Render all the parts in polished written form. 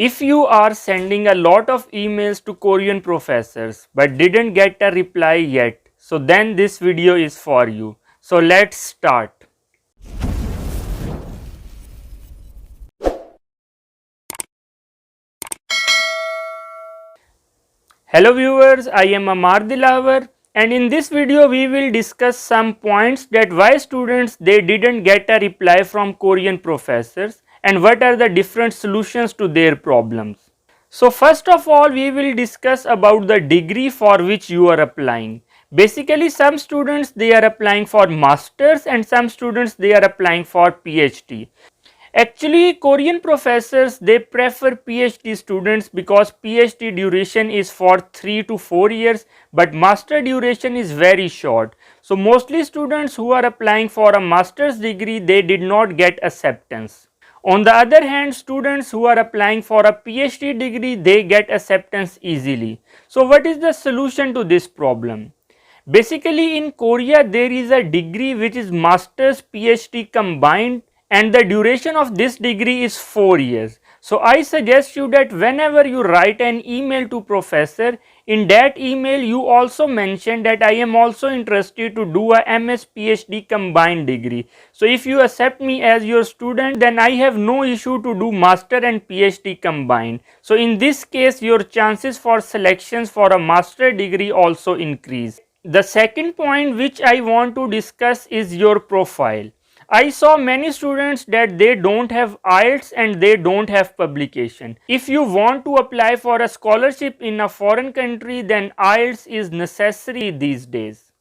If you are sending a lot of emails to Korean professors but didn't get a reply yet, so then this video is for you. So let's start. Hello viewers, I am Amar Dilawar, and in this video we will discuss some points that why students they didn't get a reply from Korean professors and what are the different solutions to their problems. So first of all we will discuss about the degree for which you are applying. Basically some students they are applying for masters and some students they are applying for PhD. Actually, Korean professors they prefer PhD students because PhD duration is for 3 to 4 years, but master duration is very short. So mostly students who are applying for a master's degree they did not get acceptance. On the other hand, students who are applying for a PhD degree they get acceptance easily. So what is the solution to this problem? Basically in Korea there is a degree which is master's PhD combined and the duration of this degree is 4 years. So I suggest you that whenever you write an email to professor, in that email you also mention that I am also interested to do a MS PhD combined degree. So if you accept me as your student, then I have no issue to do master and PhD combined. So in this case your chances for selections for a master degree also increase. The second point which I want to discuss is your profile. I saw many students that they don't have IELTS and they don't have publication. If you want to apply for a scholarship in a foreign country, then IELTS is necessary these days.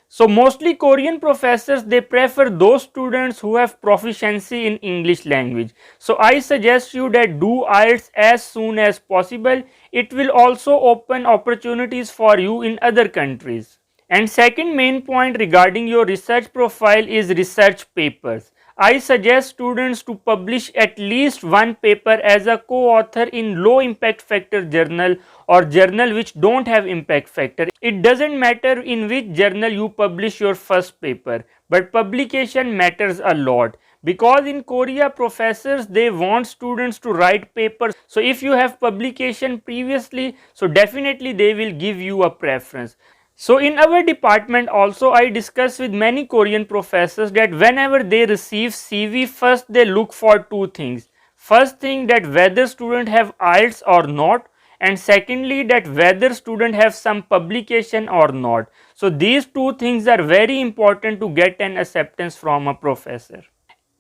So mostly Korean professors they prefer those students who have proficiency in English language. So I suggest you that do IELTS as soon as possible. It will also open opportunities for you in other countries. And second main point regarding your research profile is research papers. I suggest students to publish at least one paper as a co-author in low impact factor journal or journal which don't have impact factor. It doesn't matter in which journal you publish your first paper, but publication matters a lot because in Korea professors they want students to write papers. So if you have publication previously, so definitely they will give you a preference. So in our department also I discuss with many Korean professors that whenever they receive CV, first they look for two things. First thing that whether student have IELTS or not, and secondly that whether student have some publication or not. So these two things are very important to get an acceptance from a professor.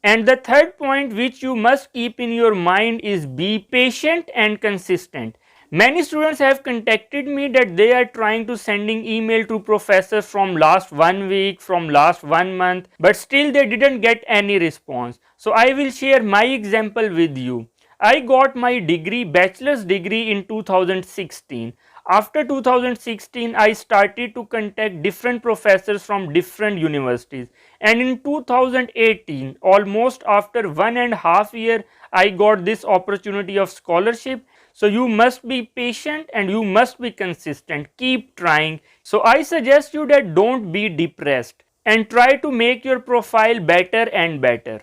And the third point which you must keep in your mind is be patient and consistent. Many students have contacted me that they are trying to sending email to professors from last 1 week, from last 1 month, but still they didn't get any response. So I will share my example with you. I got my degree, bachelor's degree in 2016. After 2016, I started to contact different professors from different universities. And in 2018, almost after 1.5 years, I got this opportunity of scholarship. So you must be patient and you must be consistent. Keep trying. So I suggest you that don't be depressed and try to make your profile better and better.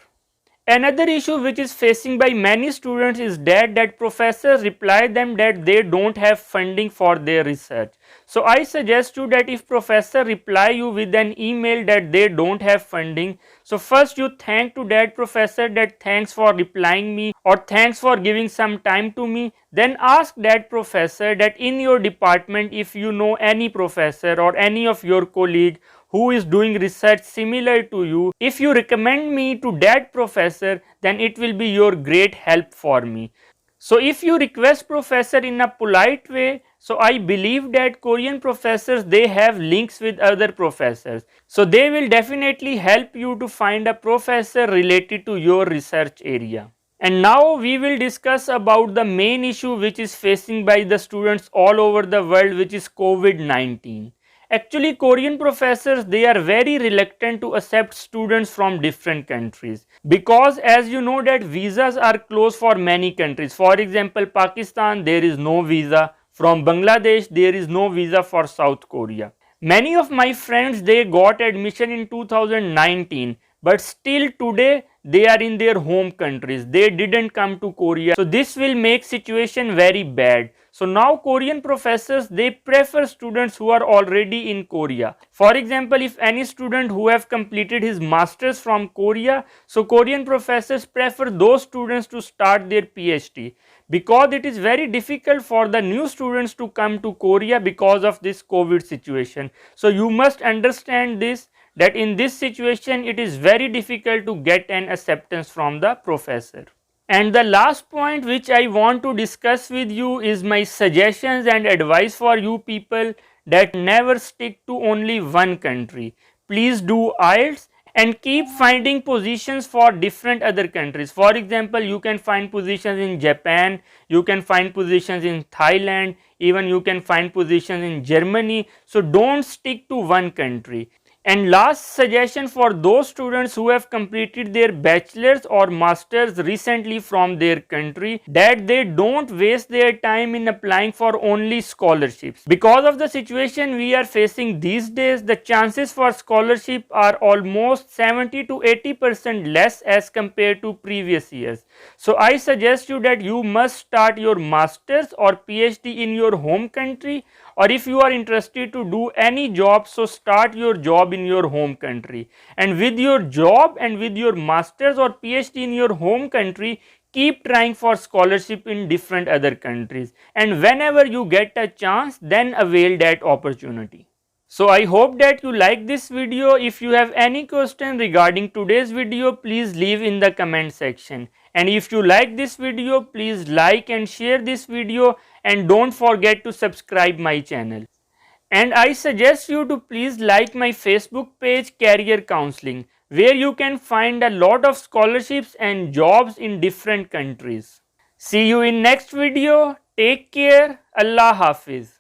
Another issue which is facing by many students is that professors reply them that they don't have funding for their research. So I suggest you that if professor reply you with an email that they don't have funding, so first you thank to that professor that thanks for replying me or thanks for giving some time to me. Then ask that professor that in your department if you know any professor or any of your colleague who is doing research similar to you, if you recommend me to that professor, then it will be your great help for me. So if you request professor in a polite way, so I believe that Korean professors they have links with other professors. So they will definitely help you to find a professor related to your research area. And now we will discuss about the main issue which is facing by the students all over the world, which is COVID-19. Actually, Korean professors they are very reluctant to accept students from different countries because as you know that visas are closed for many countries. For example, Pakistan there is no visa, from Bangladesh there is no visa for South Korea. Many of my friends they got admission in 2019 but still today they are in their home countries. They didn't come to Korea. So this will make situation very bad. So now Korean professors, they prefer students who are already in Korea. For example, if any student who have completed his masters from Korea, so Korean professors prefer those students to start their PhD, because it is very difficult for the new students to come to Korea because of this COVID situation. So you must understand this, that in this situation it is very difficult to get an acceptance from the professor. And the last point which I want to discuss with you is my suggestions and advice for you people, that never stick to only one country. Please do IELTS and keep finding positions for different other countries. For example, you can find positions in Japan, you can find positions in Thailand, even you can find positions in Germany. So don't stick to one country. And last suggestion for those students who have completed their bachelor's or master's recently from their country, that they don't waste their time in applying for only scholarships. Because of the situation we are facing these days, the chances for scholarship are almost 70 to 80% less as compared to previous years. So I suggest you that you must start your master's or PhD in your home country, or if you are interested to do any job, so start your job in your home country. And with your job and with your masters or PhD in your home country, keep trying for scholarship in different other countries, and whenever you get a chance, then avail that opportunity. So I hope that you like this video. If you have any question regarding today's video, please leave in the comment section. And if you like this video, please like and share this video, and don't forget to subscribe my channel. And I suggest you to please like my Facebook page Career Counseling, where you can find a lot of scholarships and jobs in different countries. See you in next video. Take care. Allah Hafiz.